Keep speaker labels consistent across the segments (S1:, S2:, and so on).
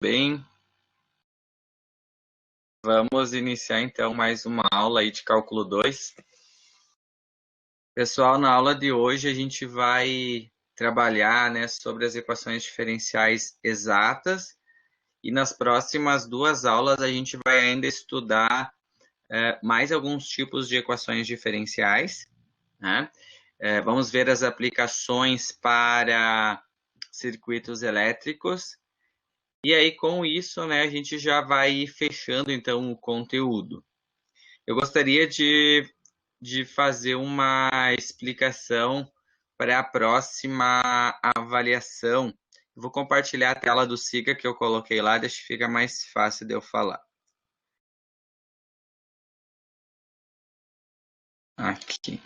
S1: Bem, vamos iniciar então mais uma aula aí de cálculo 2. Pessoal, na aula de hoje a gente vai trabalhar, sobre as equações diferenciais exatas e nas próximas duas aulas a gente vai ainda estudar mais alguns tipos de equações diferenciais, né? Vamos ver as aplicações para circuitos elétricos. E aí, com isso, a gente já vai fechando, então, o conteúdo. Eu gostaria de fazer uma explicação para a próxima avaliação. Eu vou compartilhar a tela do SIGA que eu coloquei lá, deixa que fica mais fácil de eu falar. Aqui.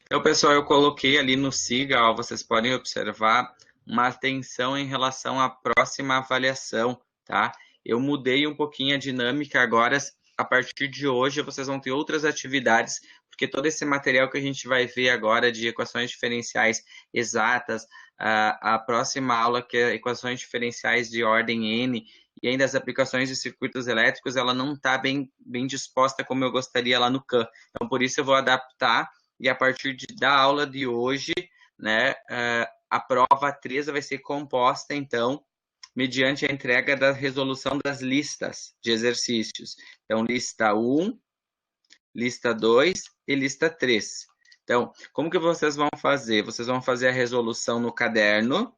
S1: Então, pessoal, eu coloquei ali no SIGA, ó, vocês podem observar uma atenção em relação à próxima avaliação, tá? Eu mudei um pouquinho a dinâmica agora. A partir de hoje, vocês vão ter outras atividades, porque todo esse material que a gente vai ver agora de equações diferenciais exatas, a próxima aula, que é equações diferenciais de ordem N, e ainda as aplicações de circuitos elétricos, ela não está bem disposta como eu gostaria lá no CAN. Então, por isso eu vou adaptar e a partir da aula de hoje, a prova 3 vai ser composta, então, mediante a entrega da resolução das listas de exercícios. Então, lista 1, lista 2 e lista 3. Então, como que vocês vão fazer? Vocês vão fazer a resolução no caderno,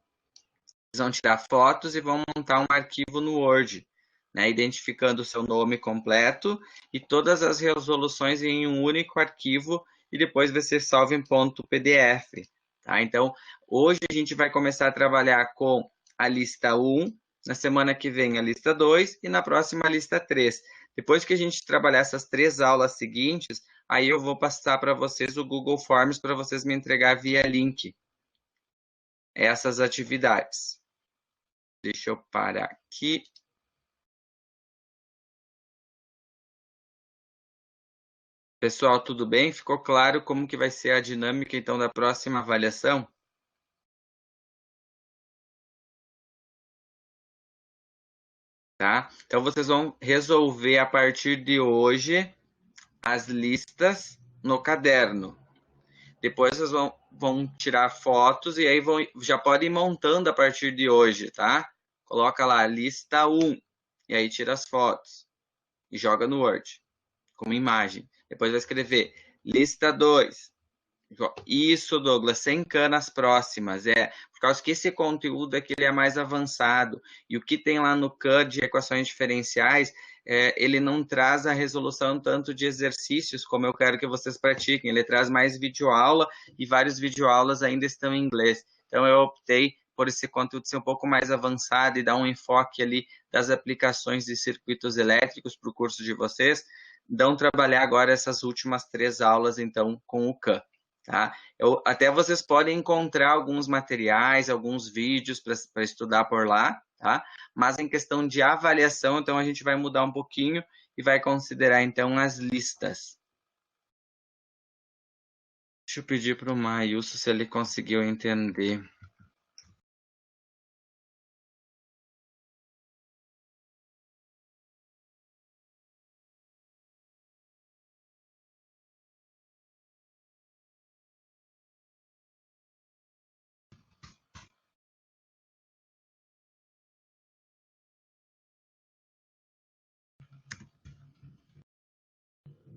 S1: vocês vão tirar fotos e vão montar um arquivo no Word, identificando o seu nome completo e todas as resoluções em um único arquivo e depois vai ser salvo em .pdf. Tá? Então, hoje a gente vai começar a trabalhar com a lista 1, na semana que vem a lista 2 e na próxima a lista 3. Depois que a gente trabalhar essas 3 aulas seguintes, aí eu vou passar para vocês o Google Forms para vocês me entregar via link essas atividades. Deixa eu parar aqui. Pessoal, tudo bem? Ficou claro como que vai ser a dinâmica, então, da próxima avaliação? Tá? Então, vocês vão resolver a partir de hoje as listas no caderno. Depois vocês vão tirar fotos e aí já podem ir montando a partir de hoje, tá? Coloca lá, lista 1, e aí tira as fotos e joga no Word, como imagem. Depois vai escrever lista 2. Isso, Douglas, sem canas próximas, por causa que esse conteúdo aqui ele é mais avançado, e o que tem lá no CAD de equações diferenciais, ele não traz a resolução tanto de exercícios, como eu quero que vocês pratiquem, ele traz mais videoaula, e vários videoaulas ainda estão em inglês, então eu optei por esse conteúdo ser um pouco mais avançado e dar um enfoque ali das aplicações de circuitos elétricos para o curso de vocês, então trabalhar agora essas últimas 3 aulas, então, com o CAN. Tá? Até vocês podem encontrar alguns materiais, alguns vídeos para estudar por lá, tá? Mas em questão de avaliação, então a gente vai mudar um pouquinho e vai considerar então as listas. Deixa eu pedir para o Maílson se ele conseguiu entender.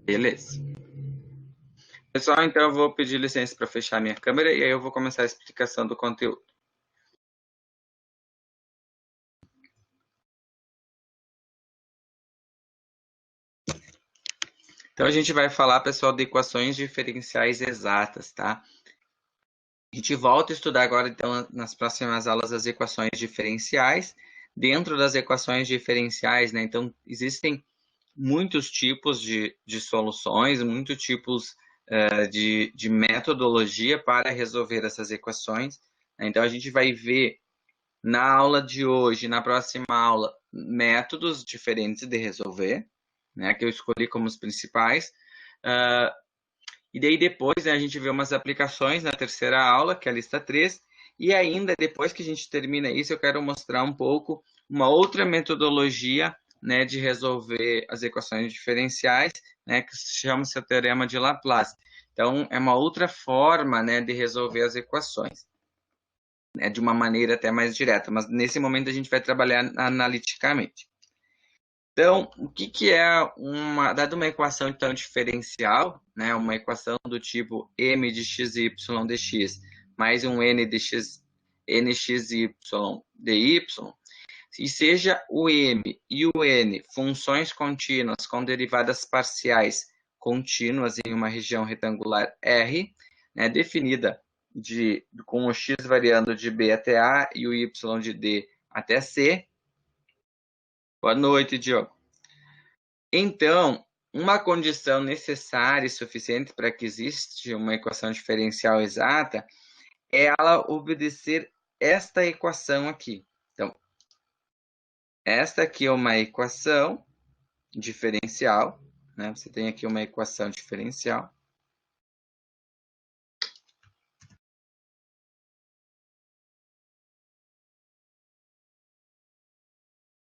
S1: Beleza. Pessoal, então eu vou pedir licença para fechar minha câmera e aí eu vou começar a explicação do conteúdo. Então a gente vai falar, pessoal, de equações diferenciais exatas, tá? A gente volta a estudar agora, então, nas próximas aulas, as equações diferenciais. Dentro das equações diferenciais, então, existem muitos tipos de soluções, muitos tipos de metodologia para resolver essas equações. Então, a gente vai ver na aula de hoje, na próxima aula, métodos diferentes de resolver, que eu escolhi como os principais. E daí depois a gente vê umas aplicações na terceira aula, que é a lista 3, E ainda, depois que a gente termina isso, eu quero mostrar um pouco uma outra metodologia, né, de resolver as equações diferenciais, né, que chama-se o teorema de Laplace. Então, é uma outra forma, né, de resolver as equações, né, de uma maneira até mais direta, mas nesse momento a gente vai trabalhar analiticamente. Então, o que é dada uma equação então diferencial, né, uma equação do tipo m de x y dx mais um n de x, nxy dy, e seja o m e o n funções contínuas com derivadas parciais contínuas em uma região retangular R, né, definida com o x variando de B até A e o y de D até C. Boa noite, Diogo. Então, uma condição necessária e suficiente para que exista uma equação diferencial exata é ela obedecer esta equação aqui. Então, esta aqui é uma equação diferencial, né? Você tem aqui uma equação diferencial.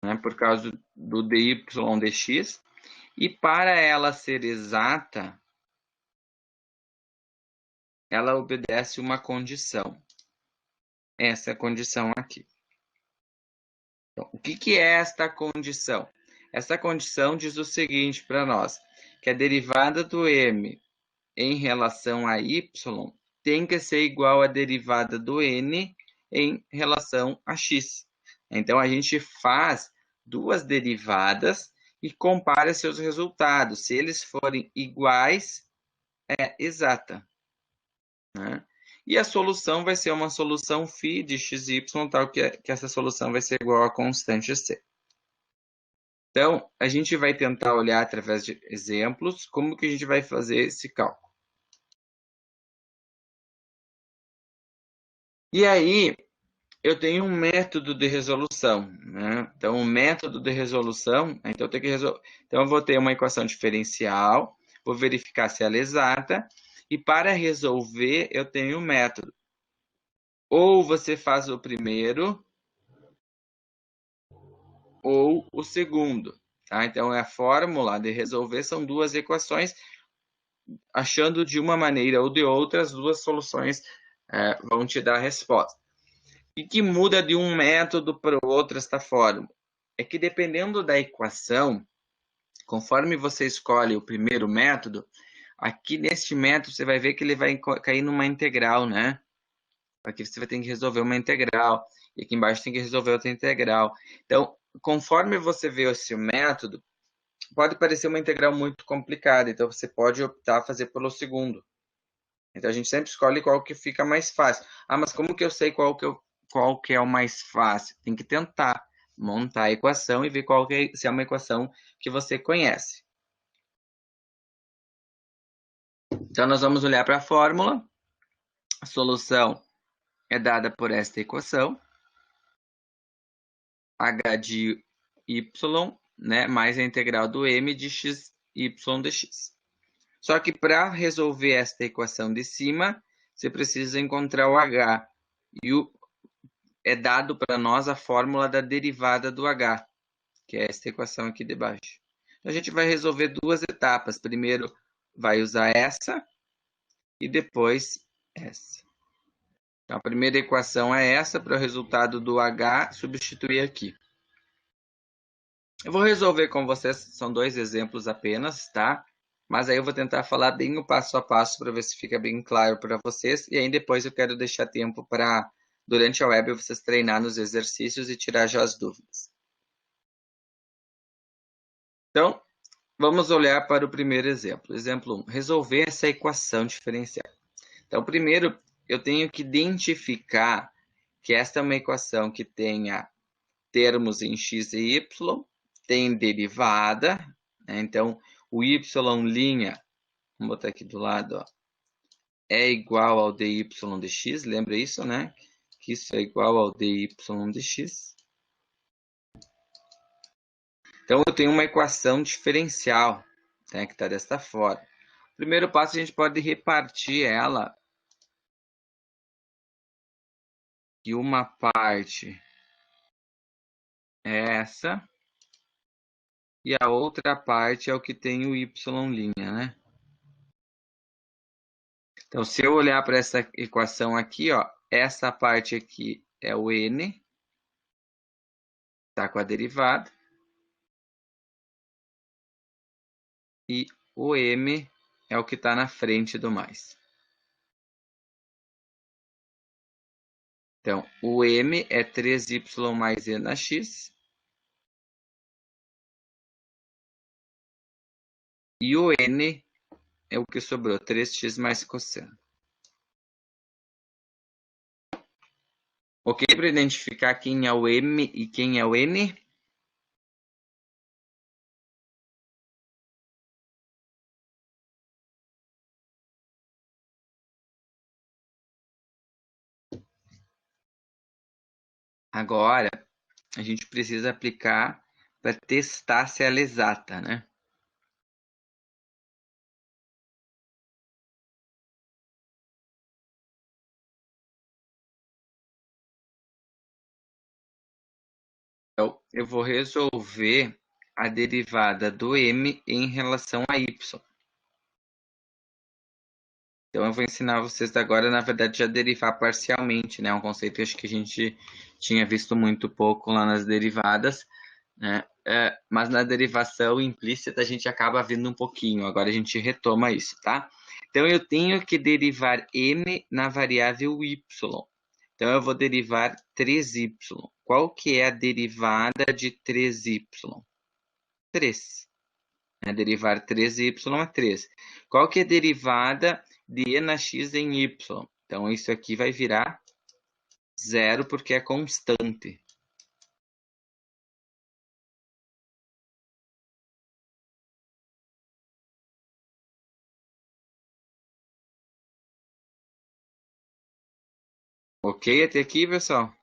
S1: Né? Por causa do dy dx. E para ela ser exata, ela obedece uma condição. Essa condição aqui. Então, o que é esta condição? Essa condição diz o seguinte para nós, que a derivada do m em relação a y tem que ser igual à derivada do n em relação a x. Então, a gente faz duas derivadas e compara seus resultados. Se eles forem iguais, é exata. Né? E a solução vai ser uma solução φ de xy, tal que essa solução vai ser igual à constante c. Então, a gente vai tentar olhar através de exemplos como que a gente vai fazer esse cálculo. E aí, eu tenho um método de resolução. Né? Então, o método de resolução, então eu tenho que resolver. Então, eu vou ter uma equação diferencial, vou verificar se ela é exata, e para resolver, eu tenho um método. Ou você faz o primeiro, ou o segundo. Tá? Então, a fórmula de resolver são duas equações, achando de uma maneira ou de outra, as duas soluções vão te dar a resposta. E que muda de um método para o outro esta fórmula? É que dependendo da equação, conforme você escolhe o primeiro método, aqui neste método você vai ver que ele vai cair numa integral, né? Aqui você vai ter que resolver uma integral, e aqui embaixo tem que resolver outra integral. Então, conforme você vê esse método, pode parecer uma integral muito complicada, então você pode optar a fazer pelo segundo. Então, a gente sempre escolhe qual que fica mais fácil. Ah, mas como que eu sei qual que é o mais fácil? Tem que tentar montar a equação e ver se é uma equação que você conhece. Então, nós vamos olhar para a fórmula. A solução é dada por esta equação. H de y, né, mais a integral do m de x, y dx. Só que para resolver esta equação de cima, você precisa encontrar o h. E é dado para nós a fórmula da derivada do h, que é esta equação aqui de baixo. Então, a gente vai resolver duas etapas. Primeiro, vai usar essa e depois essa. Então, a primeira equação é essa, para o resultado do h, substituir aqui. Eu vou resolver com vocês, são dois exemplos apenas, tá? Mas aí eu vou tentar falar bem o passo a passo para ver se fica bem claro para vocês. E aí depois eu quero deixar tempo para, durante a web, vocês treinar nos exercícios e tirar já as dúvidas. Então, vamos olhar para o primeiro exemplo. Exemplo 1. Resolver essa equação diferencial. Então, primeiro, eu tenho que identificar que esta é uma equação que tenha termos em x e y, tem derivada, né? Então, o y', vamos botar aqui do lado, ó, é igual ao dy dx, lembra isso, né? Que isso é igual ao dy dx. Então, eu tenho uma equação diferencial, né, que está desta forma. Primeiro passo, a gente pode repartir ela que uma parte é essa e a outra parte é o que tem o y', né? Então, se eu olhar para essa equação aqui, ó, essa parte aqui é o n, tá com a derivada, e o m é o que está na frente do mais. Então, o m é 3y mais e na x, e o n é o que sobrou, 3x mais cosseno. Ok para identificar quem é o m e quem é o n? Agora, a gente precisa aplicar para testar se ela é exata, né? Então, eu vou resolver a derivada do m em relação a y. Então, eu vou ensinar vocês agora, na verdade, a derivar parcialmente, né? Um conceito que acho que a gente tinha visto muito pouco lá nas derivadas, né? Mas na derivação implícita a gente acaba vendo um pouquinho. Agora a gente retoma isso, tá? Então, eu tenho que derivar m na variável y. Então, eu vou derivar 3y. Qual que é a derivada de 3y? 3. Derivar 3y é 3. Qual que é a derivada de e na x em y? Então, isso aqui vai virar 0, porque é constante. Ok até aqui, pessoal?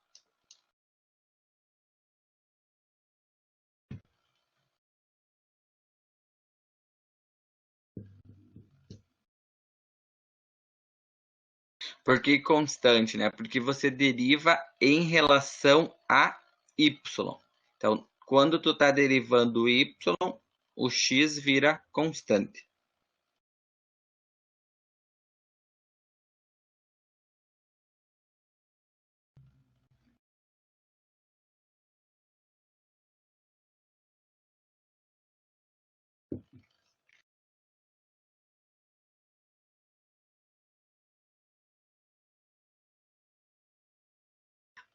S1: Por que constante, né? Porque você deriva em relação a y. Então, quando tu está derivando y, o x vira constante.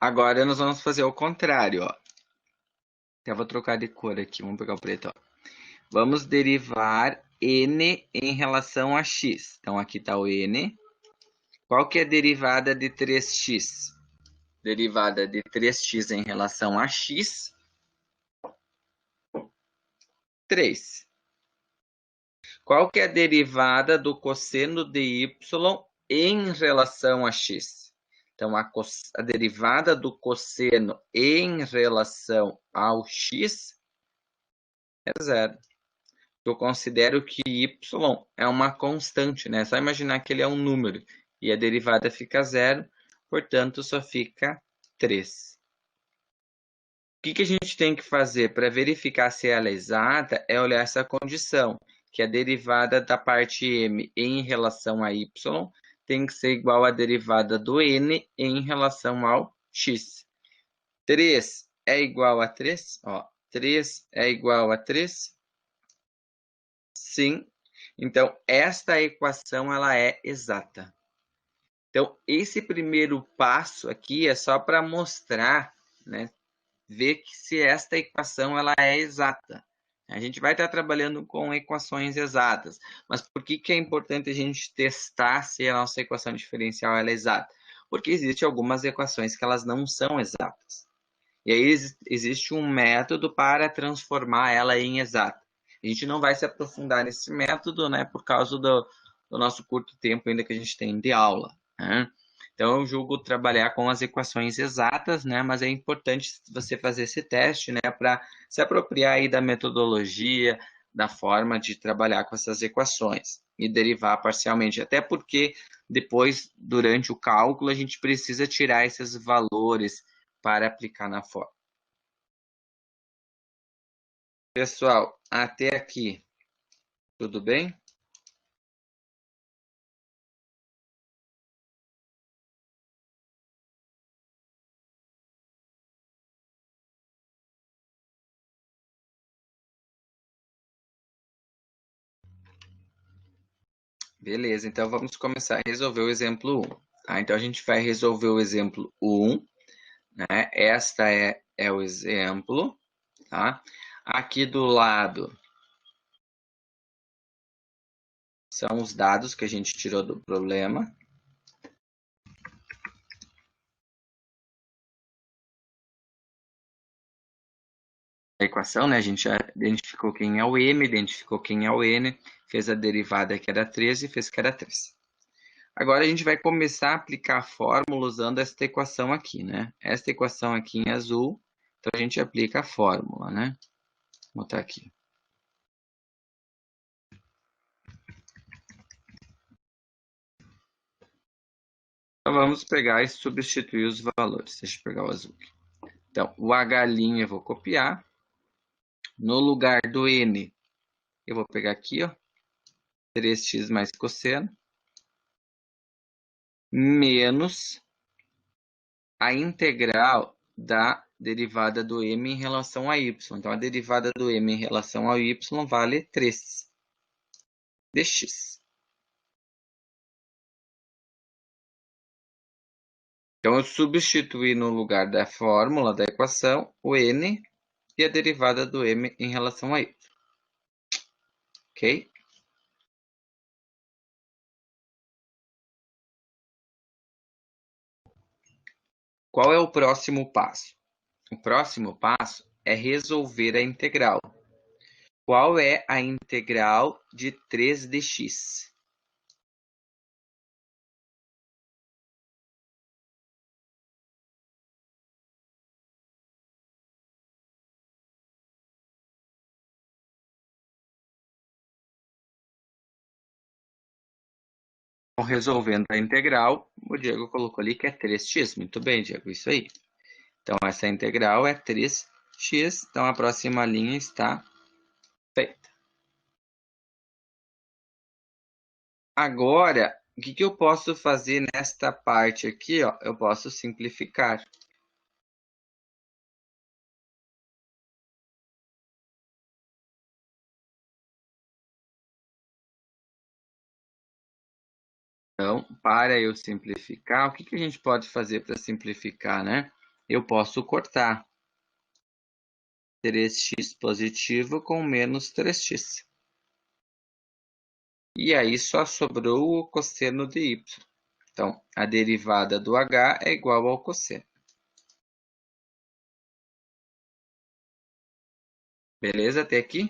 S1: Agora nós vamos fazer o contrário, ó. Eu vou trocar de cor aqui, vamos pegar o preto, ó. Vamos derivar n em relação a x. Então, aqui está o n. Qual que é a derivada de 3x? Derivada de 3x em relação a x, 3. Qual que é a derivada do cosseno de y em relação a x? Então, a derivada do cosseno em relação ao x é 0. Eu considero que y é uma constante, né? É só imaginar que ele é um número e a derivada fica 0, portanto, só fica 3. O que a gente tem que fazer para verificar se ela é exata é olhar essa condição, que a derivada da parte m em relação a y tem que ser igual à derivada do n em relação ao x. 3 é igual a 3? Ó, 3 é igual a 3? Sim. Então, esta equação ela é exata. Então, esse primeiro passo aqui é só para mostrar, né, ver que se esta equação ela é exata. A gente vai estar trabalhando com equações exatas, mas por que é importante a gente testar se a nossa equação diferencial ela é exata? Porque existem algumas equações que elas não são exatas. E aí existe um método para transformar ela em exata. A gente não vai se aprofundar nesse método, né, por causa do nosso curto tempo ainda que a gente tem de aula, né? Então, eu julgo trabalhar com as equações exatas, né? Mas é importante você fazer esse teste, né? Para se apropriar aí da metodologia, da forma de trabalhar com essas equações e derivar parcialmente. Até porque depois, durante o cálculo, a gente precisa tirar esses valores para aplicar na fórmula. Pessoal, até aqui, tudo bem? Beleza, então vamos começar a resolver o exemplo 1. Tá? Então a gente vai resolver o exemplo 1, né? Esta é o exemplo, tá? Aqui do lado são os dados que a gente tirou do problema. A equação, né? A gente já identificou quem é o m, identificou quem é o n, fez a derivada que era 13 e fez que era 3. Agora a gente vai começar a aplicar a fórmula usando esta equação aqui, né? Esta equação aqui em azul, então a gente aplica a fórmula, né? Vou botar aqui. Então vamos pegar e substituir os valores. Deixa eu pegar o azul aqui. Então, o H' eu vou copiar. No lugar do N, eu vou pegar aqui, ó, 3x mais cosseno, menos a integral da derivada do m em relação a y. Então, a derivada do m em relação ao y vale 3 dx. Então, eu substituí no lugar da fórmula da equação o n e a derivada do m em relação a y. Ok? Qual é o próximo passo? O próximo passo é resolver a integral. Qual é a integral de 3 dx? Então, resolvendo a integral, o Diego colocou ali que é 3x. Muito bem, Diego, isso aí. Então, essa integral é 3x. Então, a próxima linha está feita. Agora, o que eu posso fazer nesta parte aqui? Ó? Eu posso simplificar. Então, para eu simplificar, o que a gente pode fazer para simplificar, né? Eu posso cortar 3x positivo com menos 3x. E aí só sobrou o cosseno de y. Então, a derivada do h é igual ao cosseno. Beleza até aqui?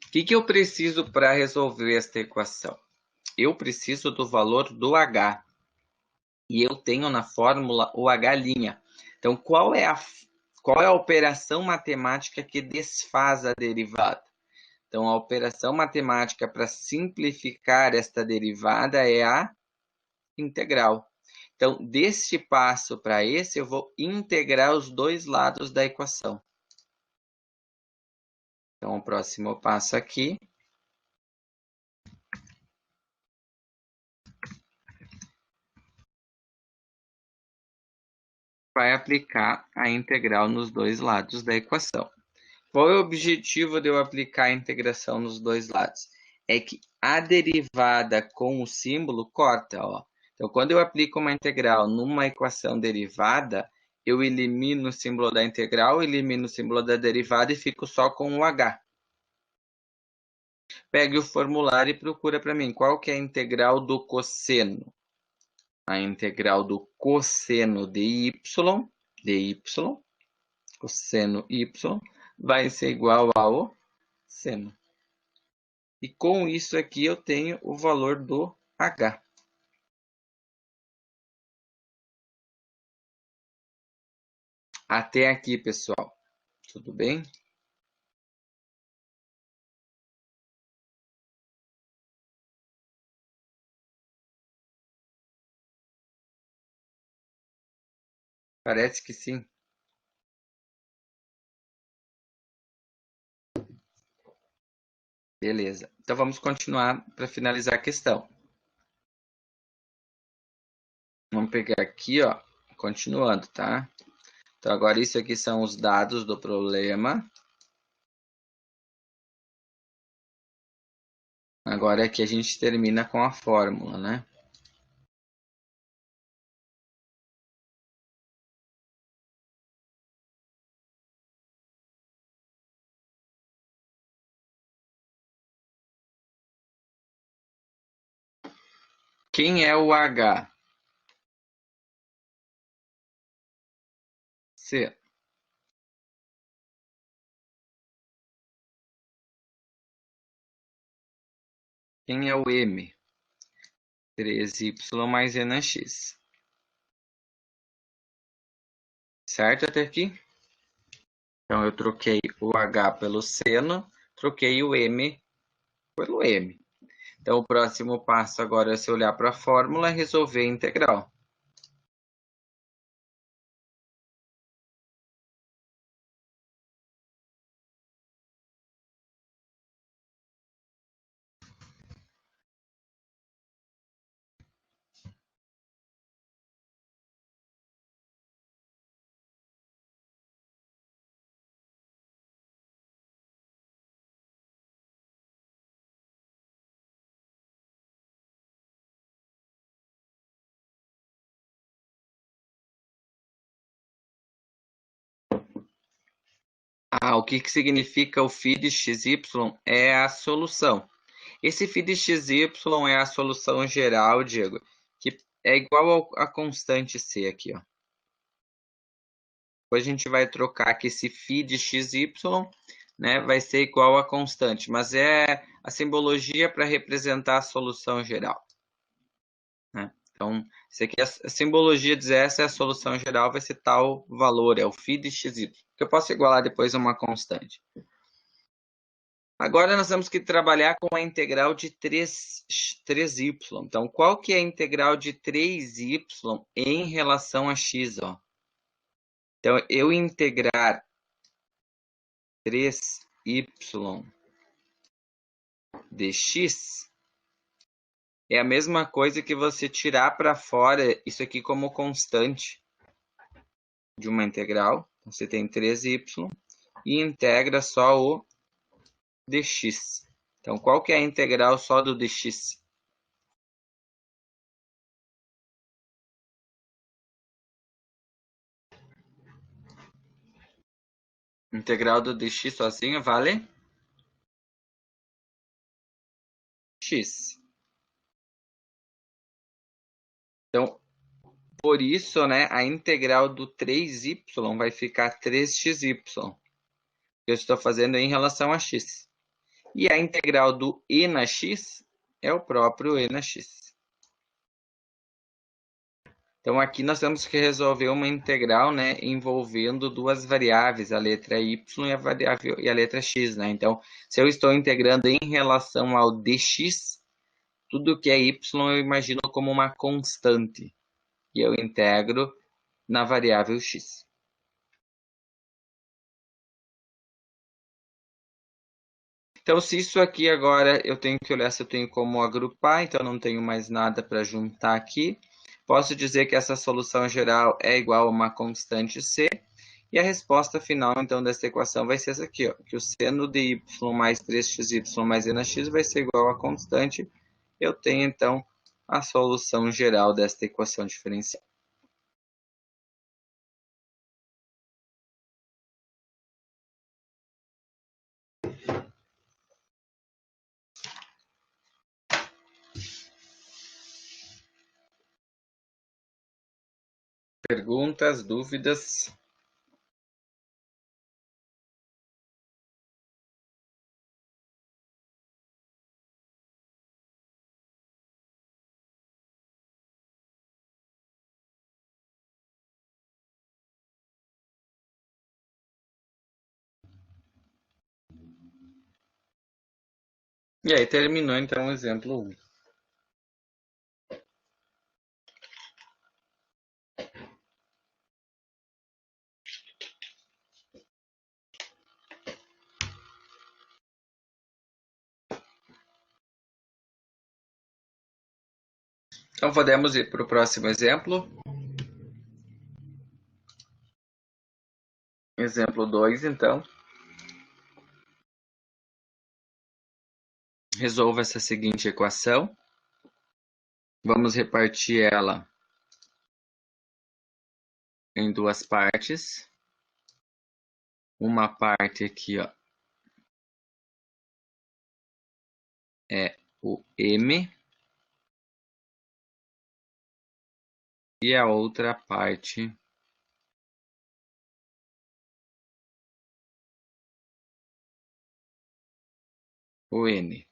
S1: O que eu preciso para resolver esta equação? Eu preciso do valor do h. E eu tenho na fórmula o h'. Então, qual é a operação matemática que desfaz a derivada? Então, a operação matemática para simplificar esta derivada é a integral. Então, deste passo para esse, eu vou integrar os dois lados da equação. Então, o próximo passo aqui vai aplicar a integral nos dois lados da equação. Qual é o objetivo de eu aplicar a integração nos dois lados? É que a derivada com o símbolo corta. Ó. Então, quando eu aplico uma integral numa equação derivada, eu elimino o símbolo da integral, elimino o símbolo da derivada e fico só com o h. Pegue o formulário e procura para mim qual que é a integral do cosseno. A integral do cosseno de y, cosseno y, vai ser igual ao seno. E com isso aqui eu tenho o valor do h. Até aqui, pessoal. Tudo bem? Parece que sim. Beleza. Então vamos continuar para finalizar a questão. Vamos pegar aqui, ó, continuando, tá? Então agora isso aqui são os dados do problema. Agora aqui a gente termina com a fórmula, né? Quem é o H? C. Quem é o M? 3y mais E na x. Certo até aqui? Então eu troquei o H pelo seno, troquei o M pelo M. Então o próximo passo agora é se olhar para a fórmula e resolver a integral. O que significa o φ de xy? É a solução. Esse φ de xy é a solução geral, Diego, que é igual à constante C aqui, ó. Depois a gente vai trocar que esse φ de xy, né, vai ser igual à constante, mas é a simbologia para representar a solução geral, né? Então, isso aqui, a simbologia diz essa é a solução geral, vai ser tal valor, é o φ de xy, que eu posso igualar depois a uma constante. Agora nós temos que trabalhar com a integral de 3y. Então, qual que é a integral de 3y em relação a x? Ó? Então, eu integrar 3y dx é a mesma coisa que você tirar para fora isso aqui como constante de uma integral. Então, você tem 3y e integra só o dx. Então, qual que é a integral só do dx? Integral do dx sozinho vale x. Então, por isso, né, a integral do 3y vai ficar 3xy. Eu estou fazendo em relação a x. E a integral do e na x é o próprio e na x. Então, aqui nós temos que resolver uma integral, né, envolvendo duas variáveis, a letra y e a variável e a letra x, né? Então, se eu estou integrando em relação ao dx, tudo que é y eu imagino como uma constante. E eu integro na variável x. Então, se isso aqui agora eu tenho que olhar se eu tenho como agrupar, então não tenho mais nada para juntar aqui. Posso dizer que essa solução geral é igual a uma constante c. E a resposta final, então, dessa equação vai ser essa aqui, ó, que o seno de y mais 3xy mais e na x vai ser igual a constante. Eu tenho, então, a solução geral desta equação diferencial. Perguntas, dúvidas? E aí, terminou, então, o exemplo 1. Então, podemos ir para o próximo exemplo. Exemplo 2, então. Resolva essa seguinte equação. Vamos repartir ela em duas partes. Uma parte aqui, ó, é o M e a outra parte o N.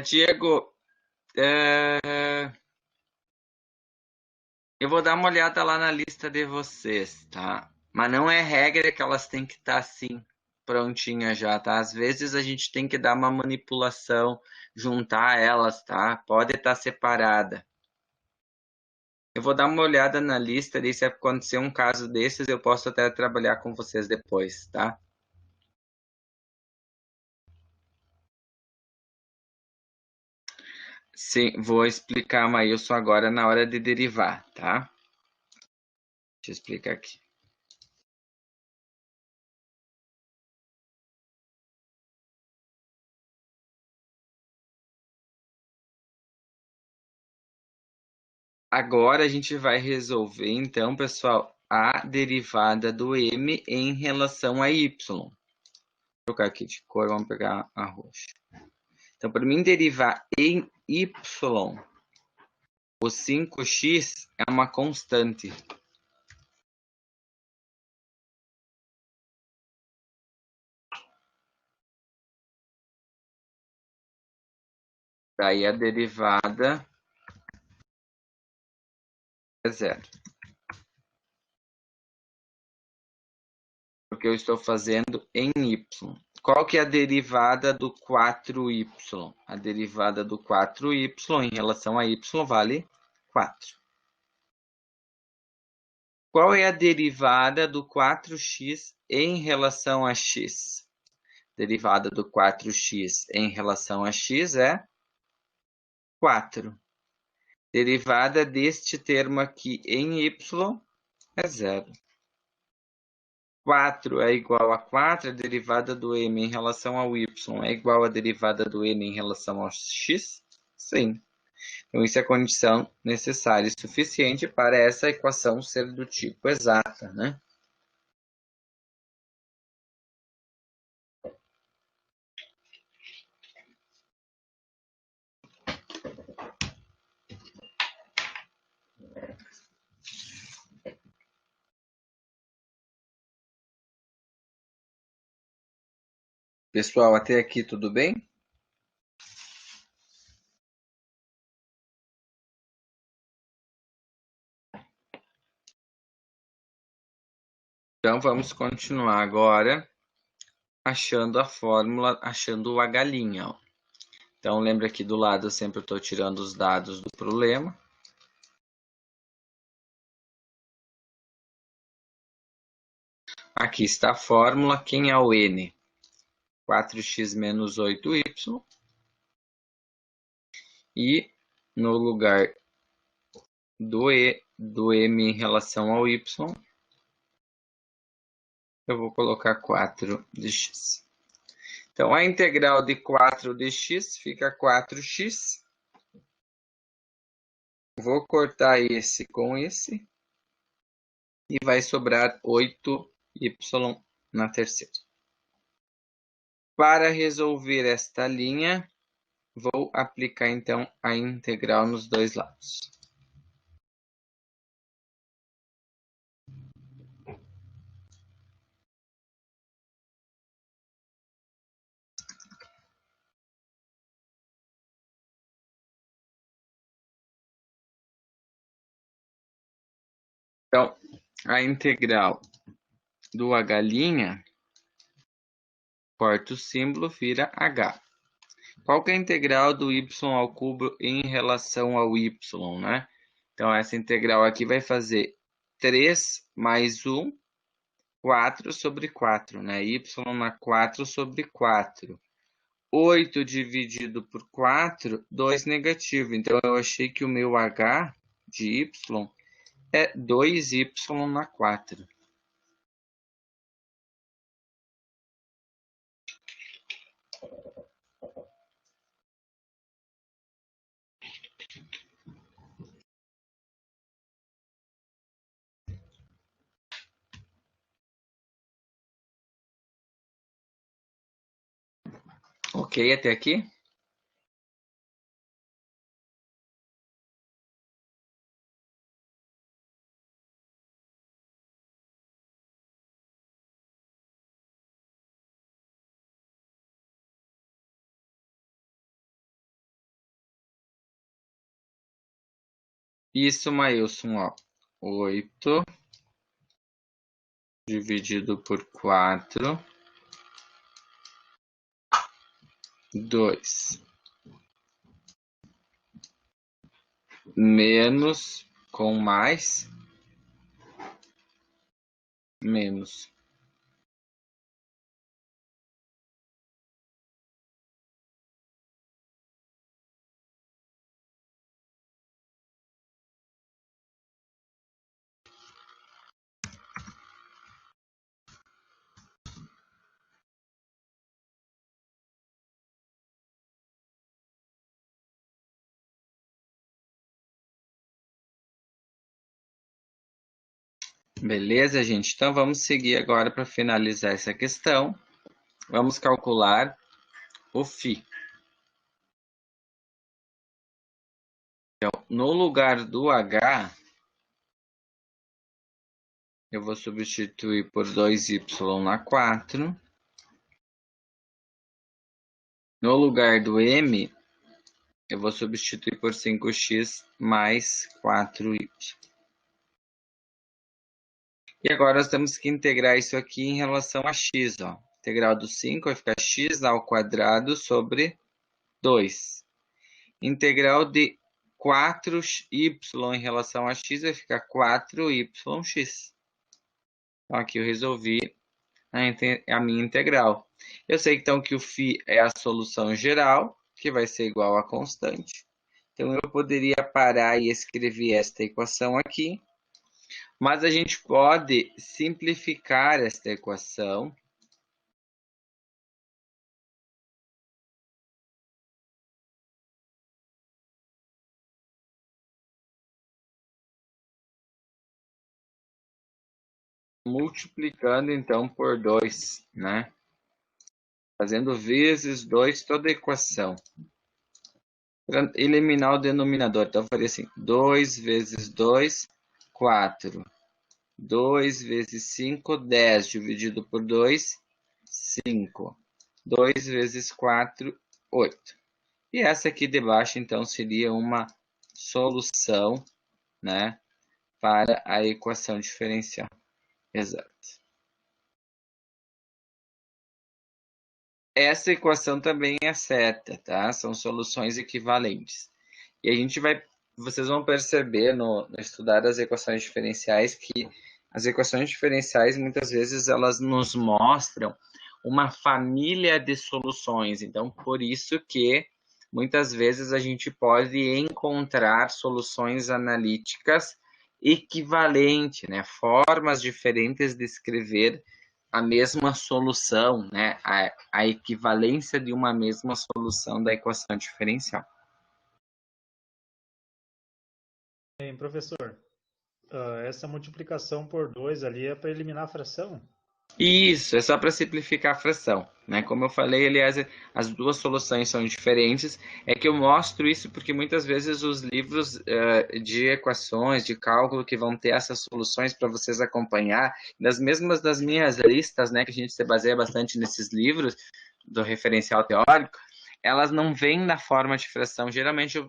S1: Diego, eu vou dar uma olhada lá na lista de vocês, tá? Mas não é regra que elas têm que estar assim, prontinhas já, tá? Às vezes a gente tem que dar uma manipulação, juntar elas, tá? Pode estar separada. Eu vou dar uma olhada na lista e se acontecer um caso desses, eu posso até trabalhar com vocês depois, tá? Sim, vou explicar, Maílson, agora na hora de derivar, tá? Deixa eu explicar aqui. Agora a gente vai resolver, então, pessoal, a derivada do m em relação a y. Vou trocar aqui de cor, vamos pegar a roxa. Então, para mim derivar em y, o 5x é uma constante. Daí a derivada é zero. Porque eu estou fazendo em y. Qual que é a derivada do 4y? A derivada do 4y em relação a y vale 4. Qual é a derivada do 4x em relação a x? Derivada do 4x em relação a x é 4. Derivada deste termo aqui em y é zero. 4 é igual a 4, a derivada do m em relação ao y é igual à derivada do n em relação ao x? Sim. Então, isso é condição necessária e suficiente para essa equação ser do tipo exata, né? Pessoal, até aqui tudo bem? Então, vamos continuar agora achando a fórmula, achando o h'. Ó. Então, lembra aqui do lado, eu sempre estou tirando os dados do problema. Aqui está a fórmula. Quem é o n? 4x menos 8y. E no lugar do m em relação ao y, eu vou colocar 4 de x. Então, a integral de 4 de x fica 4x. Vou cortar esse com esse. E vai sobrar 8y na terceira. Para resolver esta linha, vou aplicar então a integral nos dois lados. Então, a integral do h' corta o símbolo, vira h. Qual que é a integral do y ao cubo em relação ao y, né? Então, essa integral aqui vai fazer 3 mais 1, 4 sobre 4, né? Y na 4 sobre 4. 8 dividido por 4, 2 negativo. Então, eu achei que o meu h de y é 2y na 4. Ok, até aqui? Isso, Mailson, ó. 8 dividido por 4, 2. Menos com mais, menos. Beleza, gente? Então, vamos seguir agora para finalizar essa questão. Vamos calcular o φ. Então, no lugar do h, eu vou substituir por 2y na 4. No lugar do m, eu vou substituir por 5x mais 4y. E agora nós temos que integrar isso aqui em relação a x. Ó. Integral do 5 vai ficar x ao quadrado sobre 2. Integral de 4y em relação a x vai ficar 4yx. Então, aqui eu resolvi a minha integral. Eu sei então que o φ é a solução geral, que vai ser igual a constante. Então, eu poderia parar e escrever esta equação aqui. Mas a gente pode simplificar esta equação. Multiplicando, então, por 2, né? Fazendo vezes 2 toda a equação. Para eliminar o denominador. Então, eu faria assim, 2 vezes 2, 4. 2 vezes 5, 10. Dividido por 2, 5. 2 vezes 4, 8. E essa aqui de baixo, então, seria uma solução, né, para a equação diferencial. Exato. Essa equação também é certa, tá? São soluções equivalentes. E a gente vai, vocês vão perceber no estudar as equações diferenciais que as equações diferenciais muitas vezes elas nos mostram uma família de soluções. Então, por isso que muitas vezes a gente pode encontrar soluções analíticas equivalentes, né? Formas diferentes de escrever a mesma solução, né? A equivalência de uma mesma solução da equação diferencial.
S2: Bem, professor, essa multiplicação por 2 ali é para eliminar a fração?
S1: Isso, é só para simplificar a fração, né? Como eu falei, aliás, as duas soluções são diferentes. É que eu mostro isso porque muitas vezes os livros de equações, de cálculo, que vão ter essas soluções para vocês acompanhar, das mesmas das minhas listas, né? Que a gente se baseia bastante nesses livros do referencial teórico, elas não vêm na forma de fração. Geralmente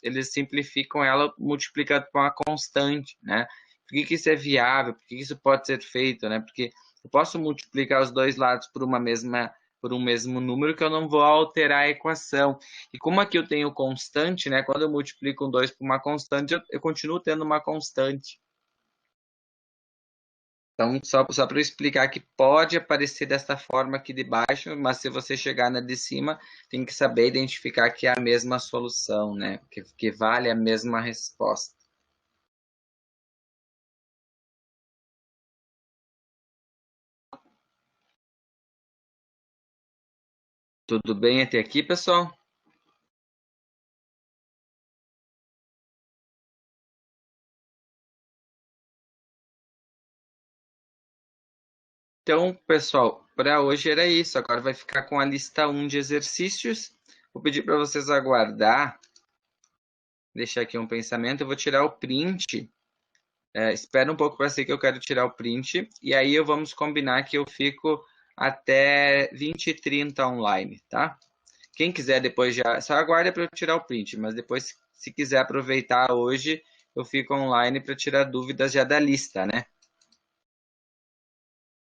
S1: eles simplificam ela multiplicando com a constante, né? Por que isso é viável? Por que isso pode ser feito, né? Porque eu posso multiplicar os dois lados por uma mesma por um mesmo número que eu não vou alterar a equação. E como aqui eu tenho constante, né? Quando eu multiplico um 2 por uma constante, eu continuo tendo uma constante. Então, só para eu explicar que pode aparecer dessa forma aqui de baixo, mas se você chegar na de cima, tem que saber identificar que é a mesma solução, né? Que vale a mesma resposta. Tudo bem até aqui, pessoal? Então, pessoal, para hoje era isso. Agora vai ficar com a lista 1 de exercícios. Vou pedir para vocês aguardar. Deixar aqui um pensamento. Eu vou tirar o print. Espera um pouco para ser que eu quero tirar o print. E aí vamos combinar que eu fico até 20h30 online, tá? Quem quiser depois já... Só aguarda para eu tirar o print. Mas depois, se quiser aproveitar hoje, eu fico online para tirar dúvidas já da lista, né?